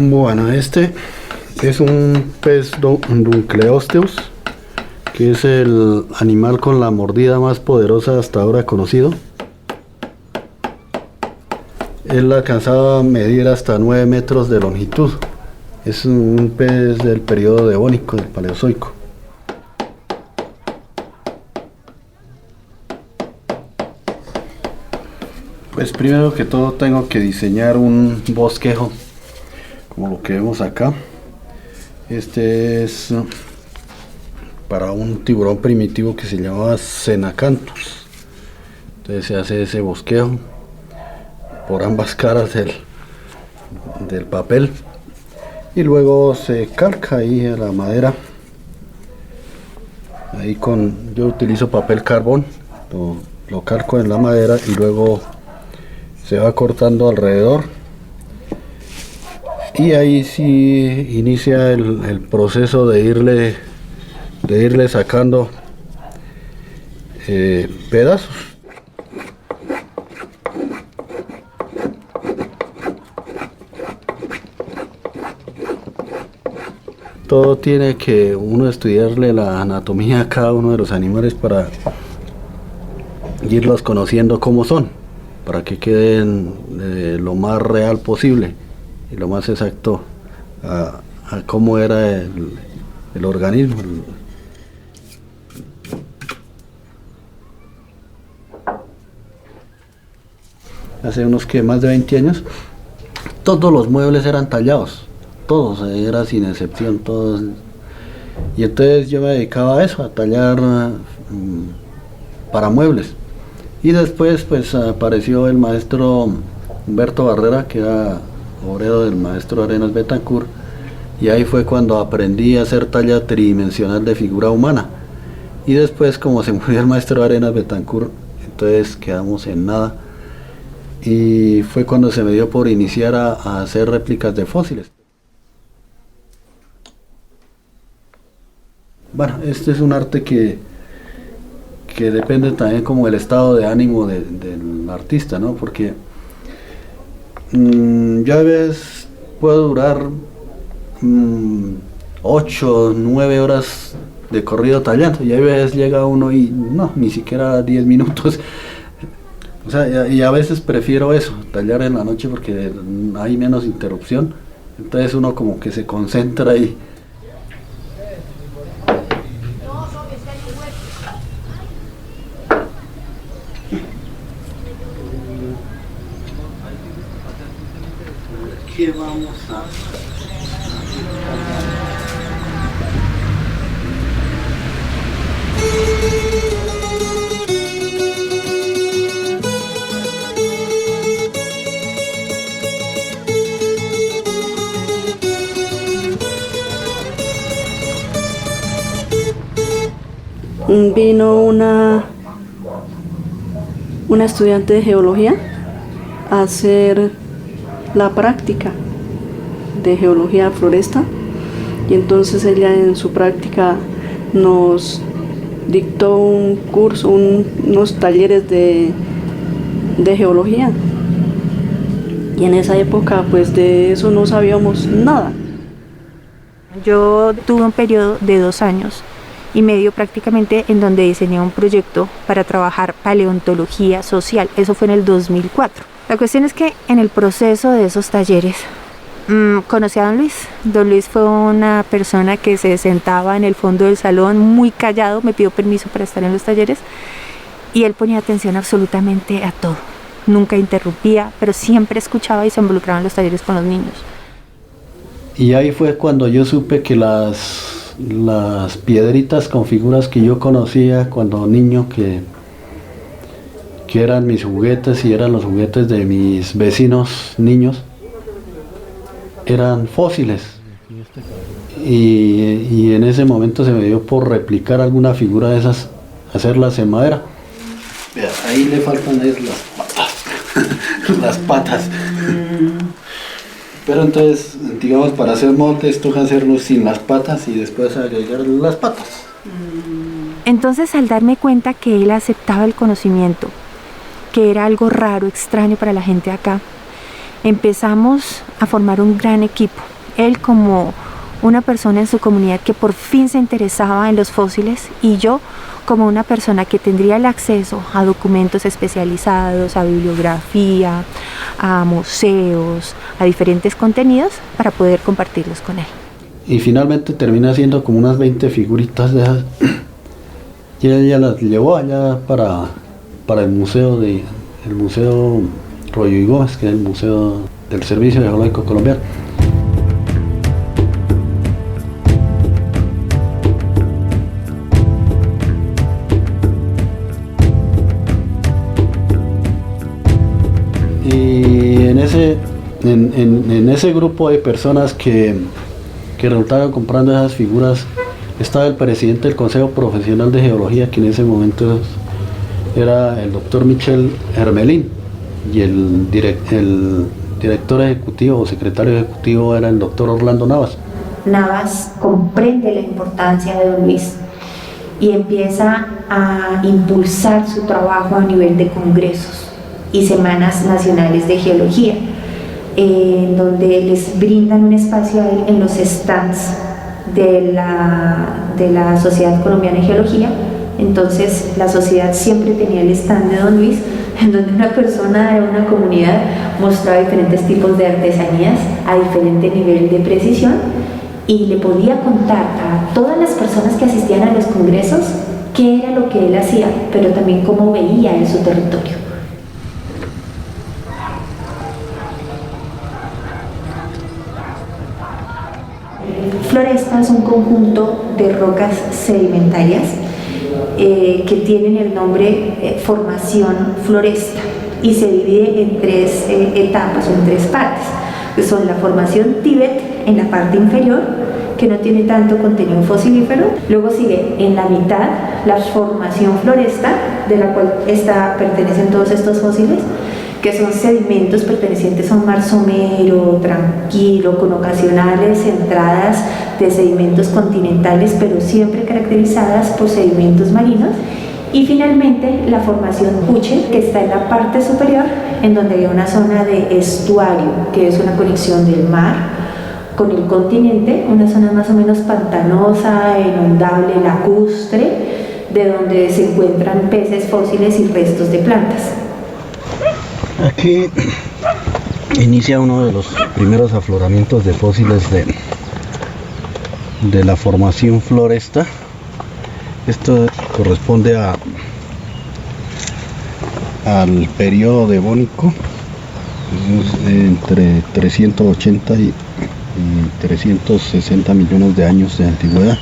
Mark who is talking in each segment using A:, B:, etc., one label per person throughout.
A: Bueno, este es un pez Dunkleosteus, que es el animal con la mordida más poderosa hasta ahora conocido. Él alcanzaba a medir hasta 9 metros de longitud. Es un pez del periodo devónico, del Paleozoico. Pues primero que todo tengo que diseñar un bosquejo, como lo que vemos acá. Este es para un tiburón primitivo que se llamaba Cenacanthus. Entonces se hace ese bosquejo por ambas caras del papel y luego se calca ahí a la madera. Ahí yo utilizo papel carbón, lo calco en la madera y luego se va cortando alrededor, y ahí sí inicia el proceso de irle sacando pedazos. Todo tiene que uno estudiarle la anatomía a cada uno de los animales para irlos conociendo cómo son, para que queden lo más real posible y lo más exacto a cómo era el organismo. Hace unos más de 20 años, todos los muebles eran tallados, todos, era sin excepción, todos. Y entonces yo me dedicaba a eso, a tallar para muebles. Y después pues apareció el maestro Humberto Barrera, que era obrero del maestro Arenas Betancourt, y ahí fue cuando aprendí a hacer talla tridimensional de figura humana. Y después, como se murió el maestro Arenas Betancourt, entonces quedamos en nada, y fue cuando se me dio por iniciar a hacer réplicas de fósiles. Bueno, este es un arte que depende también como del estado de ánimo del artista, ¿no? Porque yo a veces puedo durar 8, 9 horas de corrido tallando, y a veces llega uno y no, ni siquiera 10 minutos. O sea, y a veces prefiero eso, tallar en la noche, porque hay menos interrupción, entonces uno como que se concentra ahí. ¿Qué vamos a hacer?
B: Vino una estudiante de geología a hacer la práctica de geología de floresta, y entonces ella en su práctica nos dictó un curso, unos talleres de geología, y en esa época pues de eso no sabíamos nada.
C: Yo tuve un periodo de 2 años y medio prácticamente en donde diseñé un proyecto para trabajar paleontología social. Eso fue en el 2004. La cuestión es que en el proceso de esos talleres conocí a don Luis. Don Luis fue una persona que se sentaba en el fondo del salón muy callado, me pidió permiso para estar en los talleres, y él ponía atención absolutamente a todo. Nunca interrumpía, pero siempre escuchaba y se involucraba en los talleres con los niños.
A: Y ahí fue cuando yo supe que las piedritas con figuras que yo conocía cuando niño, que eran mis juguetes y eran los juguetes de mis vecinos niños, eran fósiles. Y en ese momento se me dio por replicar alguna figura de esas, hacerlas en madera. Vea, ahí le faltan las patas. Las patas. Pero entonces, digamos, para hacer moldes toca hacerlo sin las patas y después agregar las patas.
C: Entonces, al darme cuenta que él aceptaba el conocimiento, que era algo raro, extraño para la gente acá, empezamos a formar un gran equipo. Él como una persona en su comunidad que por fin se interesaba en los fósiles y yo como una persona que tendría el acceso a documentos especializados, a bibliografía, a museos, a diferentes contenidos para poder compartirlos con él.
A: Y finalmente termina siendo como unas 20 figuritas de esas. Y ella las llevó allá para el museo Rollo y Gómez, que es el museo del Servicio Geológico Colombiano. Y en ese grupo de personas que resultaron comprando esas figuras estaba el presidente del Consejo Profesional de Geología, que en ese momento era el doctor Michel Hermelín, y el director ejecutivo o secretario ejecutivo era el doctor Orlando Navas.
C: Navas comprende la importancia de don Luis y empieza a impulsar su trabajo a nivel de congresos y semanas nacionales de geología, en donde les brindan un espacio a él en los stands de la Sociedad Colombiana de Geología. Entonces la sociedad siempre tenía el stand de don Luis, en donde una persona de una comunidad mostraba diferentes tipos de artesanías a diferente nivel de precisión y le podía contar a todas las personas que asistían a los congresos qué era lo que él hacía, pero también cómo veía en su territorio. Floresta es un conjunto de rocas sedimentarias que tienen el nombre formación Floresta y se divide en tres etapas o en tres partes, que son la formación Tíbet en la parte inferior, que no tiene tanto contenido fosilífero. Luego sigue en la mitad la formación Floresta, de la cual pertenecen todos estos fósiles, que son sedimentos pertenecientes a un mar somero, tranquilo, con ocasionales entradas de sedimentos continentales, pero siempre caracterizadas por sedimentos marinos. Y finalmente la formación Puche, que está en la parte superior, en donde hay una zona de estuario, que es una conexión del mar con el continente, una zona más o menos pantanosa, inundable, lacustre, de donde se encuentran peces fósiles y restos de plantas.
A: Aquí inicia uno de los primeros afloramientos de fósiles de la formación Floresta. Esto corresponde al periodo devónico, entre 380 y 360 millones de años de antigüedad.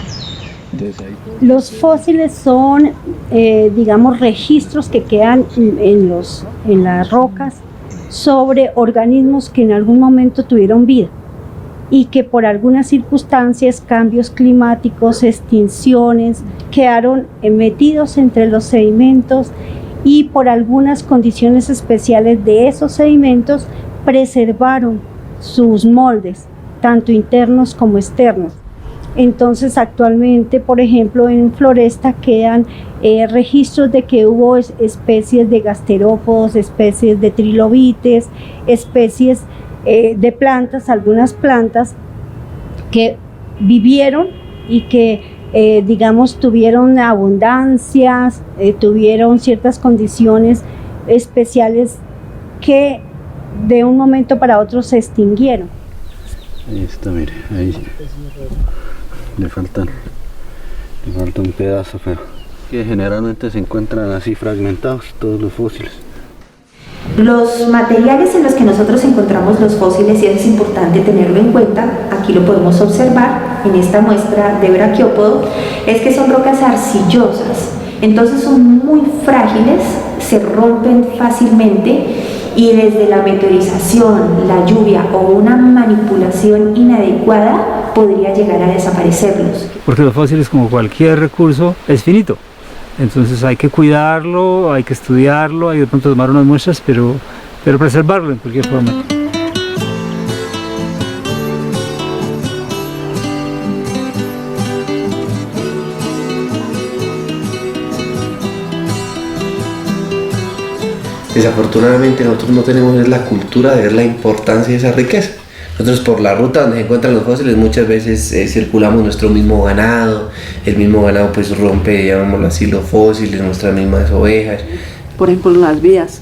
D: Los fósiles son, digamos, registros que quedan en las rocas sobre organismos que en algún momento tuvieron vida y que por algunas circunstancias, cambios climáticos, extinciones, quedaron metidos entre los sedimentos y por algunas condiciones especiales de esos sedimentos preservaron sus moldes, tanto internos como externos. Entonces actualmente, por ejemplo, en Floresta quedan registros de que hubo especies de gasterópodos, especies de trilobites, especies de plantas, algunas plantas que vivieron y que digamos tuvieron abundancias, tuvieron ciertas condiciones especiales que de un momento para otro se extinguieron.
A: Ahí está, mire, ahí le falta un pedazo, pero que generalmente se encuentran así fragmentados todos los fósiles.
C: Los materiales en los que nosotros encontramos los fósiles, y es importante tenerlo en cuenta, aquí lo podemos observar en esta muestra de braquiópodo, es que son rocas arcillosas, entonces son muy frágiles, se rompen fácilmente y desde la meteorización, la lluvia o una manipulación inadecuada podría llegar a desaparecerlos.
E: Porque los fósiles, como cualquier recurso, es finito. Entonces hay que cuidarlo, hay que estudiarlo, hay que de pronto tomar unas muestras, pero preservarlo en cualquier forma.
F: desafortunadamente nosotros no tenemos la cultura de ver la importancia de esa riqueza. Nosotros por la ruta donde se encuentran los fósiles muchas veces circulamos nuestro mismo ganado, el mismo ganado pues rompe, llamémoslo así, los fósiles, nuestras mismas ovejas.
B: Por ejemplo, en las vías,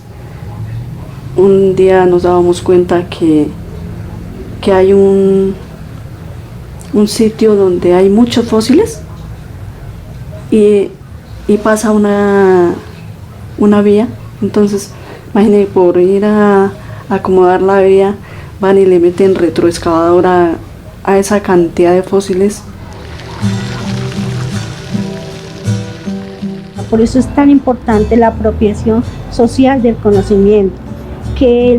B: un día nos dábamos cuenta que hay un sitio donde hay muchos fósiles y pasa una vía. Entonces, imagínense, por ir a acomodar la vía, van y le meten retroexcavadora a esa cantidad de fósiles.
D: Por eso es tan importante la apropiación social del conocimiento, que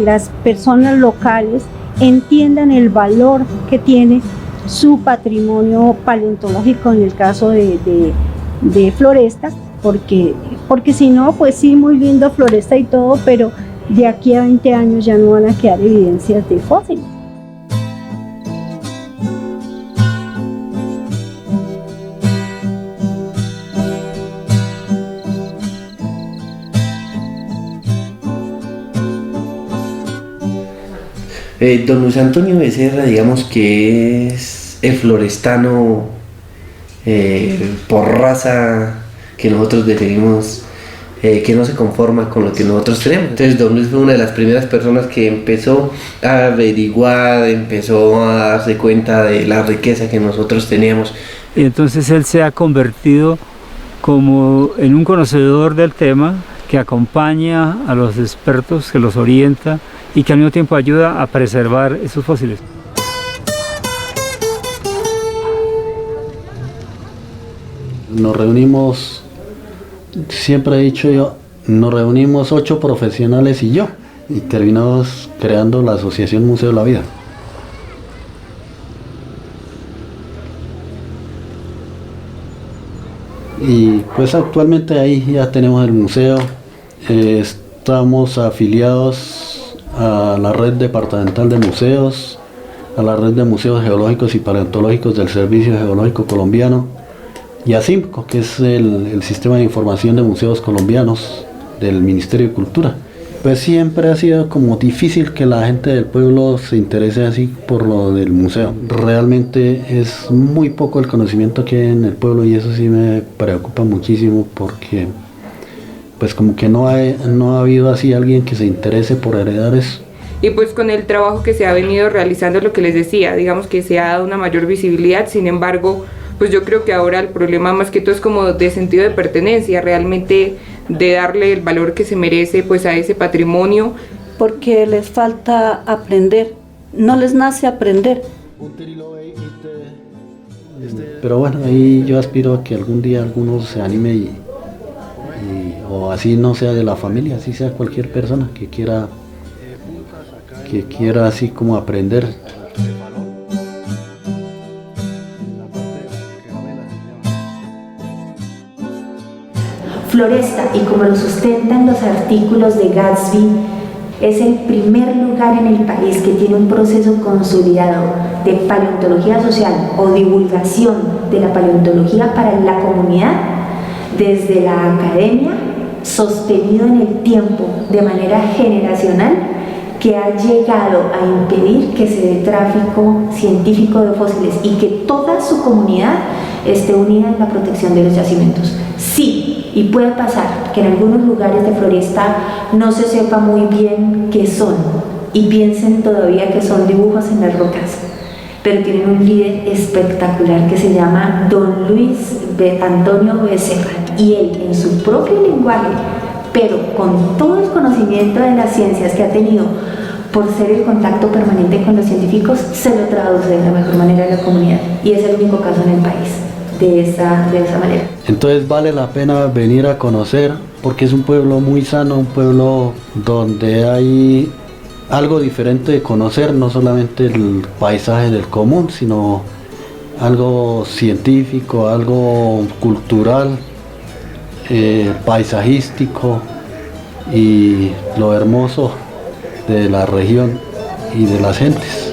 D: las personas locales entiendan el valor que tiene su patrimonio paleontológico en el caso de Floresta, porque si no, pues sí, muy lindo Floresta y todo, pero de aquí a 20 años ya no van a quedar evidencias de fósiles.
F: Don Luis Antonio Becerra, digamos que es el florestano por raza que nosotros definimos, que no se conforma con lo que nosotros tenemos. Entonces don Luis fue una de las primeras personas que empezó a averiguar, empezó a darse cuenta de la riqueza que nosotros teníamos.
E: Y entonces él se ha convertido como en un conocedor del tema, que acompaña a los expertos, que los orienta y que al mismo tiempo ayuda a preservar esos fósiles.
A: Nos reunimos, siempre he dicho yo, nos reunimos 8 profesionales y yo, y terminamos creando la Asociación Museo de la Vida. Y pues actualmente ahí ya tenemos el museo, estamos afiliados a la red departamental de museos, a la red de museos geológicos y paleontológicos del Servicio Geológico Colombiano, y a CIMCO, que es el Sistema de Información de Museos Colombianos del Ministerio de Cultura. Pues siempre ha sido como difícil que la gente del pueblo se interese así por lo del museo. Realmente es muy poco el conocimiento que hay en el pueblo y eso sí me preocupa muchísimo porque pues como que no ha habido así alguien que se interese por heredar eso.
G: Y pues con el trabajo que se ha venido realizando, lo que les decía, digamos que se ha dado una mayor visibilidad, sin embargo, pues yo creo que ahora el problema más que todo es como de sentido de pertenencia, realmente de darle el valor que se merece pues a ese patrimonio.
H: Porque les falta aprender, no les nace aprender.
A: Pero bueno, ahí yo aspiro a que algún día alguno se anime o así no sea de la familia, así sea cualquier persona que quiera así como aprender.
C: Floresta, y como lo sustentan los artículos de Gatsby, es el primer lugar en el país que tiene un proceso consolidado de paleontología social o divulgación de la paleontología para la comunidad, desde la academia, sostenido en el tiempo de manera generacional, que ha llegado a impedir que se dé tráfico científico de fósiles y que toda su comunidad esté unida en la protección de los yacimientos. Sí, y puede pasar que en algunos lugares de Floresta no se sepa muy bien qué son y piensen todavía que son dibujos en las rocas, pero tienen un líder espectacular que se llama Don Luis Antonio Becerra, y él en su propio lenguaje, pero con todo el conocimiento de las ciencias que ha tenido por ser el contacto permanente con los científicos, se lo traduce de la mejor manera a la comunidad, y es el único caso en el país de esa manera.
A: Entonces vale la pena venir a conocer, porque es un pueblo muy sano, un pueblo donde hay algo diferente de conocer, no solamente el paisaje del común, sino algo científico, algo cultural, paisajístico, y lo hermoso de la región y de las gentes.